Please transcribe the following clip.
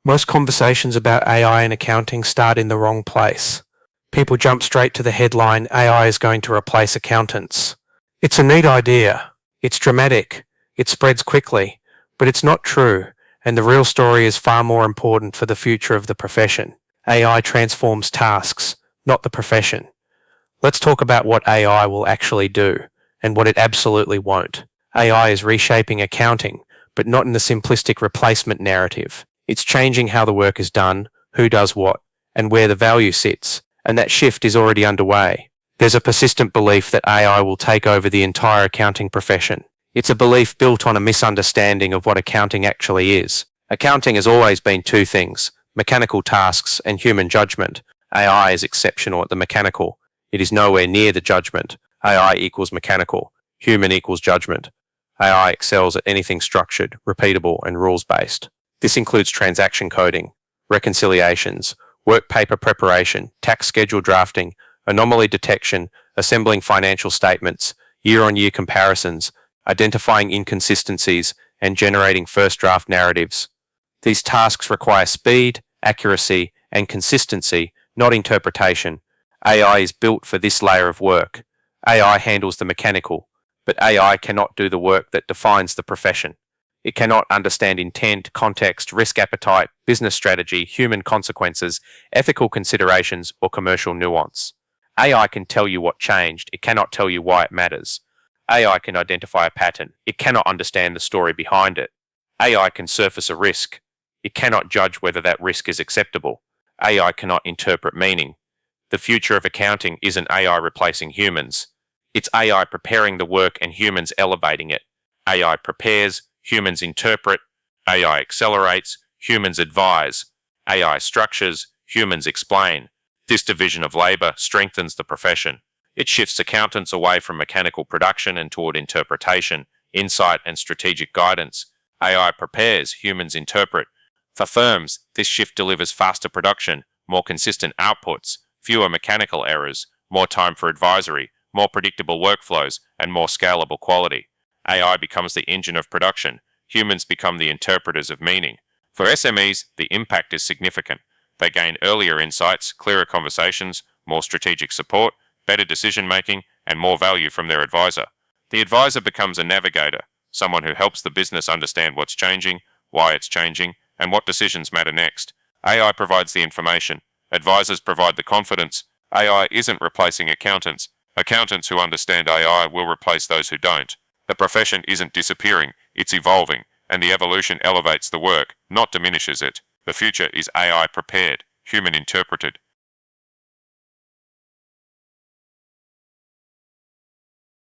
Most conversations about AI in accounting start in the wrong place. People jump straight to the headline, AI is going to replace accountants. It's a neat idea. It's dramatic. It spreads quickly. But it's not true, and the real story is far more important for the future of the profession. AI transforms tasks, not the profession. Let's talk about what AI will actually do, and what it absolutely won't. AI is reshaping accounting, but not in the simplistic replacement narrative. It's changing how the work is done, who does what, and where the value sits, and that shift is already underway. There's a persistent belief that AI will take over the entire accounting profession. It's a belief built on a misunderstanding of what accounting actually is. Accounting has always been two things: mechanical tasks and human judgment. AI is exceptional at the mechanical. It is nowhere near the judgment. AI equals mechanical. Human equals judgment. AI excels at anything structured, repeatable, and rules-based. This includes transaction coding, reconciliations, work paper preparation, tax schedule drafting, anomaly detection, assembling financial statements, year-on-year comparisons, identifying inconsistencies, and generating first draft narratives. These tasks require speed, accuracy, and consistency, not interpretation. AI is built for this layer of work. AI handles the mechanical, but AI cannot do the work that defines the profession. It cannot understand intent, context, risk appetite, business strategy, human consequences, ethical considerations, or commercial nuance. AI can tell you what changed. It cannot tell you why it matters. AI can identify a pattern. It cannot understand the story behind it. AI can surface a risk. It cannot judge whether that risk is acceptable. AI cannot interpret meaning. The future of accounting isn't AI replacing humans. It's AI preparing the work and humans elevating it. AI prepares, humans interpret. AI accelerates, humans advise. AI structures, humans explain. This division of labor strengthens the profession. It shifts accountants away from mechanical production and toward interpretation, insight, and strategic guidance. AI prepares, humans interpret. For firms, this shift delivers faster production, more consistent outputs, fewer mechanical errors, more time for advisory, more predictable workflows, and more scalable quality. AI becomes the engine of production. Humans become the interpreters of meaning. For SMEs, the impact is significant. They gain earlier insights, clearer conversations, more strategic support, better decision-making, and more value from their advisor. The advisor becomes a navigator, someone who helps the business understand what's changing, why it's changing, and what decisions matter next. AI provides the information. Advisors provide the confidence. AI isn't replacing accountants. Accountants who understand AI will replace those who don't. The profession isn't disappearing, it's evolving, and the evolution elevates the work, not diminishes it. The future is AI prepared, human interpreted,